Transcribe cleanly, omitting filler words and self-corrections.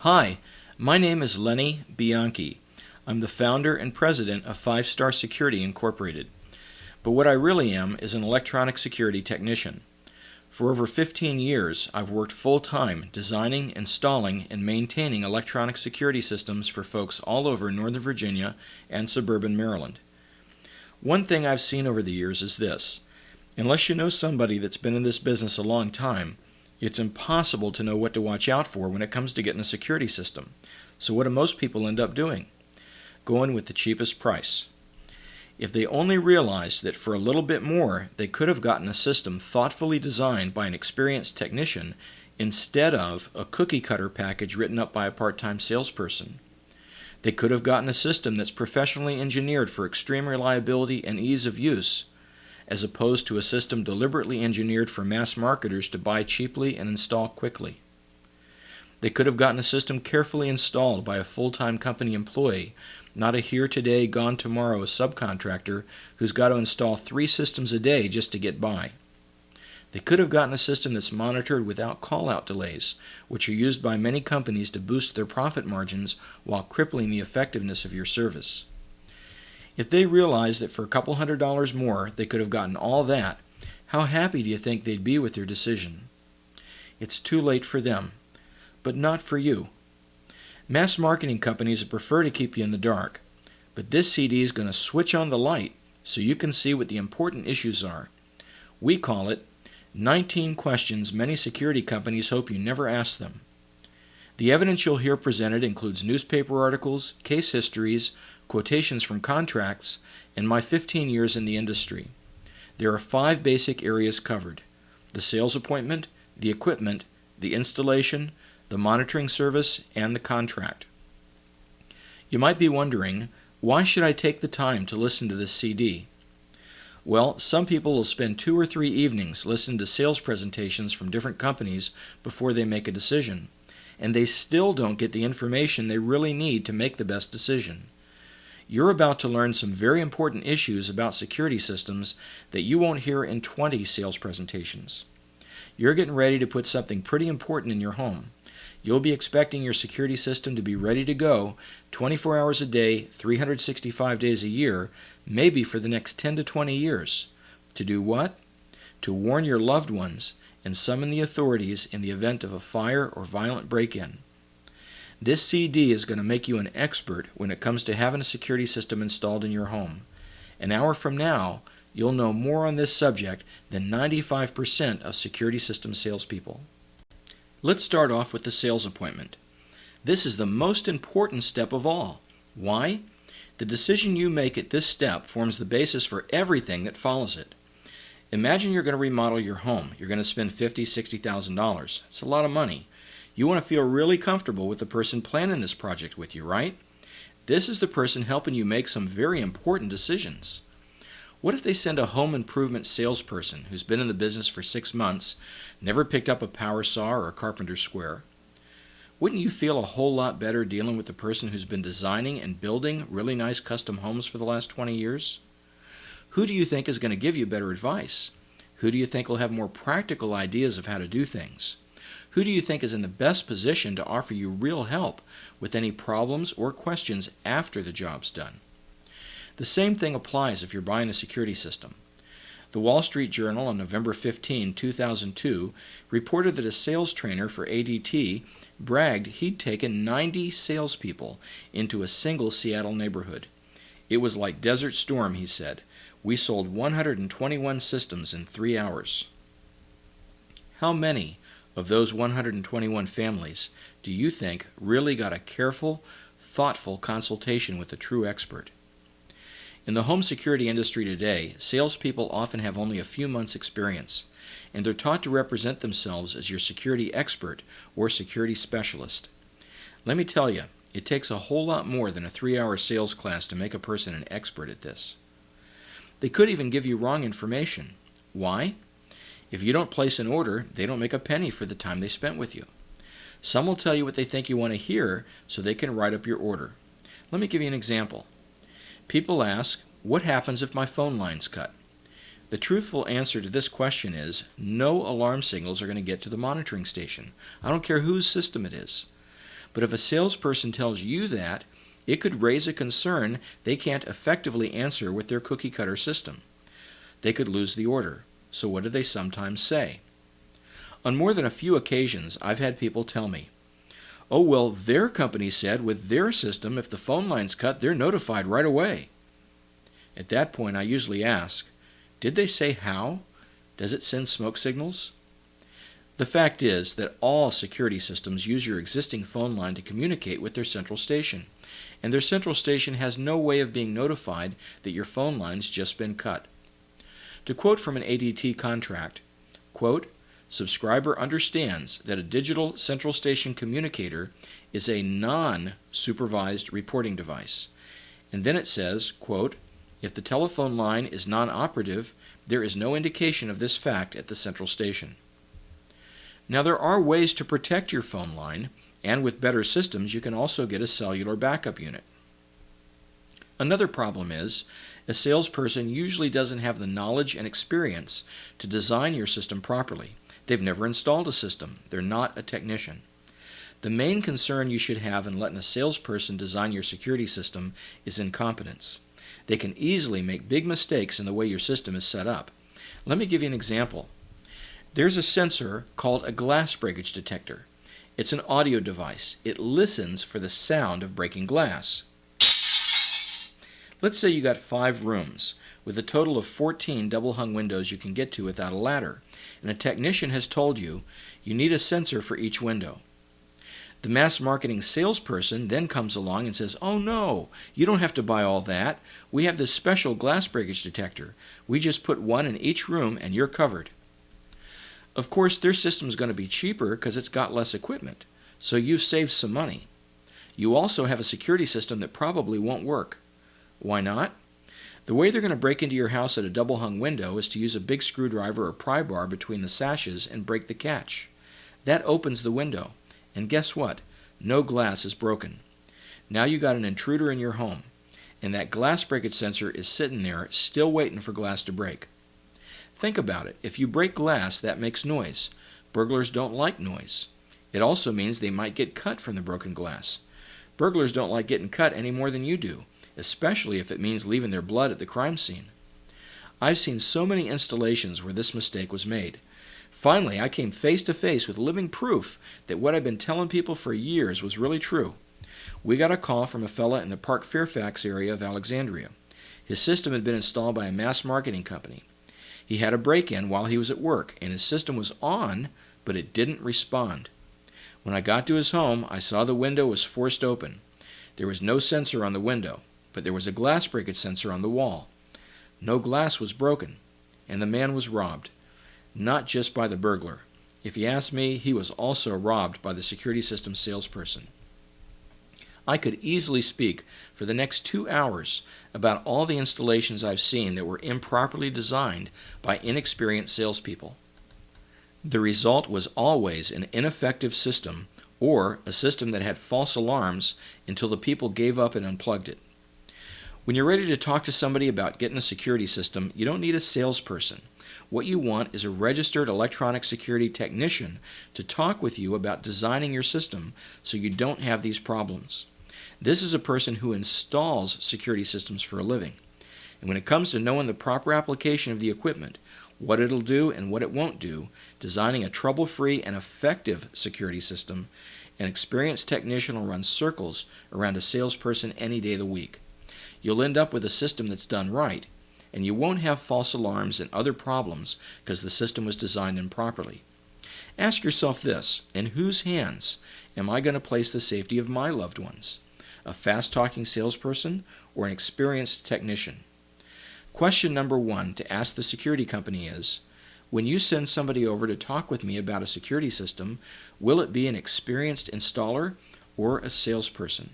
Hi, my name is Lenny Bianchi. I'm the founder and president of Five Star Security Incorporated. But what I really am is an electronic security technician. For over 15 years, I've worked full-time designing, installing, and maintaining electronic security systems for folks all over Northern Virginia and suburban Maryland. One thing I've seen over the years is this. Unless you know somebody that's been in this business a long time, it's impossible to know what to watch out for when it comes to getting a security system. So what do most people end up doing? Going with the cheapest price. If they only realized that for a little bit more, they could have gotten a system thoughtfully designed by an experienced technician instead of a cookie-cutter package written up by a part-time salesperson. They could have gotten a system that's professionally engineered for extreme reliability and ease of use, as opposed to a system deliberately engineered for mass marketers to buy cheaply and install quickly. They could have gotten a system carefully installed by a full-time company employee, not a here-today, gone-tomorrow subcontractor who's got to install 3 systems a day just to get by. They could have gotten a system that's monitored without call-out delays, which are used by many companies to boost their profit margins while crippling the effectiveness of your service. If they realized that for a couple $100 more they could have gotten all that, how happy do you think they'd be with their decision? It's too late for them, but not for you. Mass marketing companies prefer to keep you in the dark, but this CD is going to switch on the light so you can see what the important issues are. We call it 19 Questions Many Security Companies Hope You Never Ask Them. The evidence you'll hear presented includes newspaper articles, case histories, quotations from contracts, and my 15 years in the industry. There are 5 basic areas covered: the sales appointment, the equipment, the installation, the monitoring service, and the contract. You might be wondering, why should I take the time to listen to this CD? Well, some people will spend 2 or 3 evenings listening to sales presentations from different companies before they make a decision, and they still don't get the information they really need to make the best decision. You're about to learn some very important issues about security systems that you won't hear in 20 sales presentations. You're getting ready to put something pretty important in your home. You'll be expecting your security system to be ready to go 24 hours a day, 365 days a year, maybe for the next 10 to 20 years. To do what? To warn your loved ones and summon the authorities in the event of a fire or violent break-in. This CD is going to make you an expert when it comes to having a security system installed in your home. An hour from now, you'll know more on this subject than 95% of security system salespeople. Let's start off with the sales appointment. This is the most important step of all. Why? The decision you make at this step forms the basis for everything that follows it. Imagine you're going to remodel your home. You're going to spend $50,000, $60,000. It's a lot of money. You want to feel really comfortable with the person planning this project with you, right? This is the person helping you make some very important decisions. What if they send a home improvement salesperson who's been in the business for 6 months, never picked up a power saw or a carpenter's square? Wouldn't you feel a whole lot better dealing with the person who's been designing and building really nice custom homes for the last 20 years? Who do you think is going to give you better advice? Who do you think will have more practical ideas of how to do things? Who do you think is in the best position to offer you real help with any problems or questions after the job's done? The same thing applies if you're buying a security system. The Wall Street Journal on November 15, 2002, reported that a sales trainer for ADT bragged he'd taken 90 salespeople into a single Seattle neighborhood. It was like Desert Storm, he said. We sold 121 systems in 3 hours. How many of those 121 families do you think really got a careful, thoughtful consultation with a true expert? In the home security industry today, salespeople often have only a few months' experience, and they're taught to represent themselves as your security expert or security specialist. Let me tell you, it takes a whole lot more than a 3-hour sales class to make a person an expert at this. They could even give you wrong information. Why? If you don't place an order, they don't make a penny for the time they spent with you. Some will tell you what they think you want to hear so they can write up your order. Let me give you an example. People ask, what happens if my phone line's cut? The truthful answer to this question is, no alarm signals are going to get to the monitoring station. I don't care whose system it is. But if a salesperson tells you that, it could raise a concern they can't effectively answer with their cookie-cutter system. They could lose the order. So what do they sometimes say? On more than a few occasions, I've had people tell me, "Oh, well, their company said with their system, if the phone line's cut, they're notified right away." At that point, I usually ask, did they say how? Does it send smoke signals? The fact is that all security systems use your existing phone line to communicate with their central station, and their central station has no way of being notified that your phone line's just been cut. To quote from an ADT contract, quote, "Subscriber understands that a digital central station communicator is a non-supervised reporting device." And then it says, quote, "If the telephone line is non-operative, there is no indication of this fact at the central station." Now, there are ways to protect your phone line, and with better systems, you can also get a cellular backup unit. Another problem is, a salesperson usually doesn't have the knowledge and experience to design your system properly. They've never installed a system. They're not a technician. The main concern you should have in letting a salesperson design your security system is incompetence. They can easily make big mistakes in the way your system is set up. Let me give you an example. There's a sensor called a glass breakage detector. It's an audio device. It listens for the sound of breaking glass. Let's say you got 5 rooms with a total of 14 double-hung windows you can get to without a ladder, and a technician has told you you need a sensor for each window. The mass marketing salesperson then comes along and says, "Oh no, you don't have to buy all that. We have this special glass breakage detector. We just put one in each room and you're covered." Of course, their system is going to be cheaper because it's got less equipment, so you've saved some money. You also have a security system that probably won't work. Why not? The way they're going to break into your house at a double-hung window is to use a big screwdriver or pry bar between the sashes and break the catch. That opens the window, and guess what? No glass is broken. Now you got an intruder in your home, and that glass breakage sensor is sitting there still waiting for glass to break. Think about it. If you break glass, that makes noise. Burglars don't like noise. It also means they might get cut from the broken glass. Burglars don't like getting cut any more than you do, especially if it means leaving their blood at the crime scene. I've seen so many installations where this mistake was made. Finally, I came face to face with living proof that what I've been telling people for years was really true. We got a call from a fella in the Park Fairfax area of Alexandria. His system had been installed by a mass marketing company. He had a break-in while he was at work, and his system was on, but it didn't respond. When I got to his home, I saw the window was forced open. There was no sensor on the window, but there was a glass breakage sensor on the wall. No glass was broken, and the man was robbed. Not just by the burglar. If you ask me, he was also robbed by the security system salesperson. I could easily speak for the next 2 hours about all the installations I've seen that were improperly designed by inexperienced salespeople. The result was always an ineffective system or a system that had false alarms until the people gave up and unplugged it. When you're ready to talk to somebody about getting a security system, you don't need a salesperson. What you want is a registered electronic security technician to talk with you about designing your system so you don't have these problems. This is a person who installs security systems for a living. And when it comes to knowing the proper application of the equipment, what it'll do and what it won't do, designing a trouble-free and effective security system, an experienced technician will run circles around a salesperson any day of the week. You'll end up with a system that's done right, and you won't have false alarms and other problems because the system was designed improperly. Ask yourself this: in whose hands am I going to place the safety of my loved ones? A fast-talking salesperson or an experienced technician? Question number 1 to ask the security company is, when you send somebody over to talk with me about a security system, will it be an experienced installer or a salesperson?